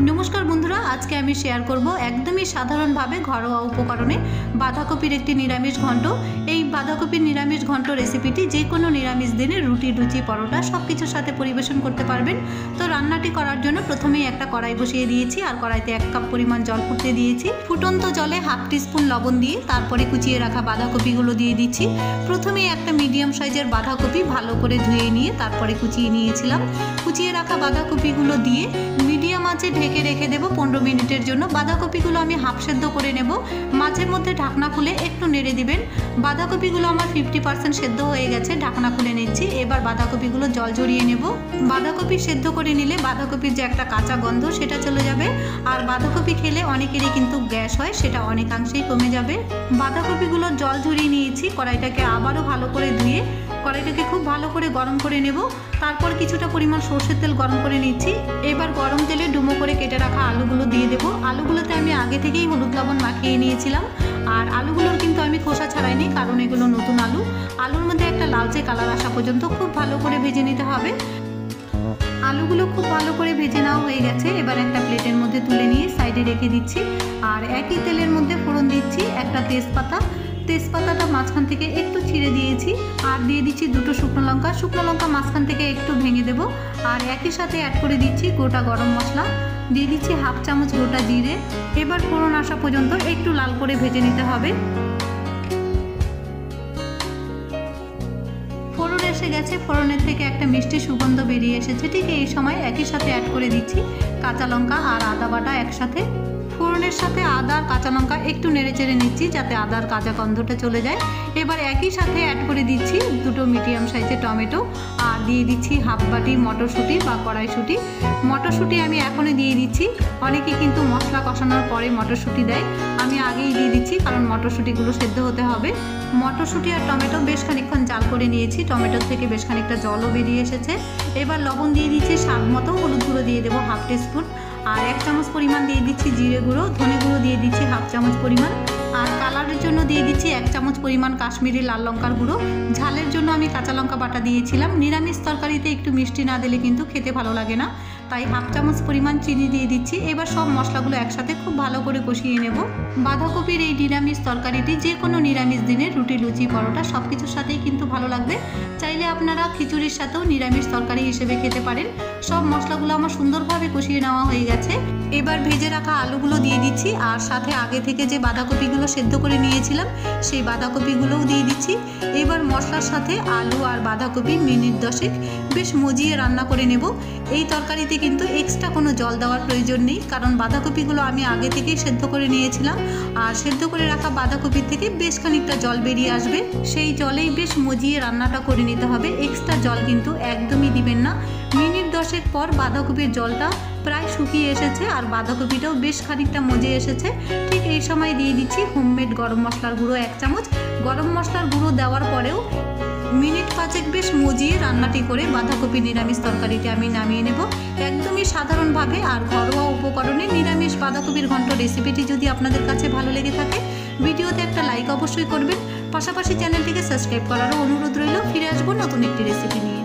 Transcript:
नमस्कार बंधुरा आज के आमी शेयर करब एकदम साधारण भावे घरोया उपकरणे बाँधाकपिर एक निरामिष घंट। এই বাঁধাকপির নিরামিষ ঘন্ট রেসিপিটি যে কোনো নিরামিষ দিনে রুটি লুচি পরোটা সব কিছুর সাথে পরিবেশন করতে পারবেন। তো রান্নাটি করার জন্য প্রথমেই একটা কড়াই বসিয়ে দিয়েছি আর কড়াইতে 1 কাপ পরিমাণ জল ফুটতে দিয়েছি। ফুটন্ত জলে হাফ টিস্পুন লবণ দিয়ে তারপরে কুচিয়ে রাখা বাঁধাকপিগুলো দিয়ে দিচ্ছি। প্রথমেই একটা মিডিয়াম সাইজের বাঁধাকপি ভালো করে ধুয়ে নিয়ে তারপরে কুচিয়ে নিয়েছিলাম। কুচিয়ে রাখা বাঁধাকপিগুলো দিয়ে মিডিয়াম আঁচে ঢেকে রেখে দেব 15 মিনিটের জন্য। বাঁধাকপিগুলো আমি হাফ সেদ্ধ করে নেব। মাঝে মধ্যে ঢাকনা খুলে একটু নেড়ে দিবেন। বাঁধাকপিগুলো আমার 50% সেদ্ধ হয়ে গেছে, ঢাকনা খুলে নিচ্ছি। এবার বাঁধাকপিগুলো জল ঝরিয়ে নেব। বাঁধাকপি সেদ্ধ করে নিলে বাঁধাকপির যে একটা কাঁচা গন্ধ সেটা চলে যাবে আর বাঁধাকপি খেলে অনেকেরই কিন্তু গ্যাস হয়, সেটা অনেকাংশেই কমে যাবে। বাঁধাকপিগুলো জল ঝরিয়ে নিয়েছি। কড়াইটাকে আবারও ভালো করে ধুয়ে কড়াইটাকে খুব ভালো করে গরম করে নেব। তারপর কিছুটা পরিমাণ সরষের তেল গরম করে নিচ্ছি। এবার গরম তেলে ডুমো করে কেটে রাখা আলুগুলো দিয়ে দেবো। আলুগুলোতে আমি আগে থেকেই হলুদ লবণ মাখিয়ে নিয়েছিলাম আর আলুগুলোর কিন্তু আমি খোসা ছাড়াইনি, কারণ এগুলো নতুন আলু। আলুর মধ্যে একটা লালচে কালার আসা পর্যন্ত খুব ভালো করে ভেজে নিতে হবে। আলুগুলো খুব ভালো করে ভেজে নেওয়া হয়ে গেছে। এবার একটা প্লেটের মধ্যে তুলে নিয়ে সাইডে রেখে দিচ্ছি আর একই তেলের মধ্যে ফোড়ন দিচ্ছি একটা তেজপাতা। তেজপাতাটা মাঝখান থেকে একটু ছিঁড়ে দিয়েছি আর দিয়ে দিচ্ছি দুটো শুকনো লঙ্কা। শুকনো লঙ্কা মাঝখান থেকে একটু ভেঙে দেব আর একই সাথে অ্যাড করে দিচ্ছি গোটা গরম মশলা, দিয়ে দিচ্ছি হাফ চামচ গোটা জিরে। এবার ফোড়ন আসা পর্যন্ত একটু লাল করে ভেজে নিতে হবে। ফোড়ন এসে গেছে, ফোড়নের থেকে একটা মিষ্টি সুগন্ধ বেরিয়ে এসেছে। ঠিক এই সময় একই সাথে অ্যাড করে দিচ্ছি কাঁচা লঙ্কা আর আদা বাটা একসাথে। ফোড়নের সাথে আদা আর কাঁচা লঙ্কা একটু নেড়ে চেড়ে নিচ্ছি যাতে আদার কাঁচা গন্ধটা চলে যায়। এবার একই সাথে অ্যাড করে দিচ্ছি দুটো মিডিয়াম সাইজের টমেটো আর দিয়ে দিচ্ছি হাফ বাটি মটরশুঁটি বা কড়াইশুঁটি। মটরশুঁটি আমি এখনই দিয়ে দিচ্ছি, অনেকে কিন্তু মশলা কষানোর পরে মটরশুঁটি দেয়, আমি আগেই দিয়ে দিচ্ছি কারণ মটরশুঁটিগুলো সেদ্ধ হতে হবে। মটরশুঁটি আর টমেটো বেশ খানিকক্ষণ জাল করে নিয়েছি, টমেটোর থেকে বেশ খানিকটা জলও বেরিয়ে এসেছে। এবার লবণ দিয়ে দিচ্ছি স্বাদ মতো, হলুদ গুঁড়ো দিয়ে দেবো হাফ টিস্পুন আর 1 চামচ পরিমাণ দিয়ে দিচ্ছি জিরে গুঁড়ো, ধনে গুঁড়ো দিয়ে দিচ্ছি হাফ চামচ পরিমাণ আর কালারের জন্য দিয়ে দিচ্ছি 1 চামচ পরিমাণ কাশ্মীরি লাল লঙ্কার গুঁড়ো। ঝালের জন্য আমি কাঁচা লঙ্কা বাটা দিয়েছিলাম। নিরামিষ তরকারিতে একটু মিষ্টি না দিলে কিন্তু খেতে ভালো লাগে না, তাই হাফ চামচ পরিমাণ চিনি দিয়ে দিচ্ছি। এবার সব মশলাগুলো একসাথে খুব ভালো করে কষিয়ে নেব। বাঁধাকপির এই নিরামিষ তরকারিটি যে কোনো নিরামিষ দিনে রুটি লুচি পরোটা সব কিছুর সাথেই কিন্তু ভালো লাগবে। চাইলে আপনারা খিচুড়ির সাথেও নিরামিষ তরকারি হিসেবে খেতে পারেন। সব মশলাগুলো আমার সুন্দরভাবে কষিয়ে নেওয়া হয়ে গেছে। এবার ভেজে রাখা আলুগুলো দিয়ে দিচ্ছি আর সাথে আগে থেকে যে বাঁধাকপিগুলো সেদ্ধ করে নিয়েছিলাম সেই বাঁধাকপিগুলোও দিয়ে দিচ্ছি। এবার মশলার সাথে আলু আর বাঁধাকপি মিনিট 10 বেশ মজিয়ে রান্না করে নেব। এই তরকারিতে কিন্তু এক্সট্রা কোনো জল দেওয়ার প্রয়োজন নেই, কারণ বাঁধাকপিগুলো আমি আগে থেকেই সেদ্ধ করে নিয়েছিলাম আর সেদ্ধ করে রাখা বাঁধাকপির থেকে বেশ খানিকটা জল বেরিয়ে আসবে, সেই জলেই বেশ মজিয়ে রান্নাটা করে নিতে হবে। এক্সট্রা জল কিন্তু একদমই দিবেন না। মিনিট 10 পর বাঁধাকপির জলটা প্রায় শুকিয়ে এসেছে আর বাঁধাকপিটাও বেশ খানিকটা মজে এসেছে। ঠিক এই সময় দিয়ে দিচ্ছি হোমমেড গরম মশলার গুঁড়ো 1 চামচ। গরম মশলার গুঁড়ো দেওয়ার পরেও মিনিট 5 বেশ মজিয়ে রান্নাটি করে বাঁধাকপি নিরামিষ তরকারিটি আমি নামিয়ে নেব একদমই সাধারণভাবে। আর ঘরোয়া উপকরণে নিরামিষ বাঁধাকপির ঘন্ট রেসিপিটি যদি আপনাদের কাছে ভালো লেগে থাকে ভিডিওতে একটা লাইক অবশ্যই করবেন, পাশাপাশি চ্যানেলটিকে সাবস্ক্রাইব করারও অনুরোধ রইল। ফিরে আসবো নতুন একটি রেসিপি নিয়ে।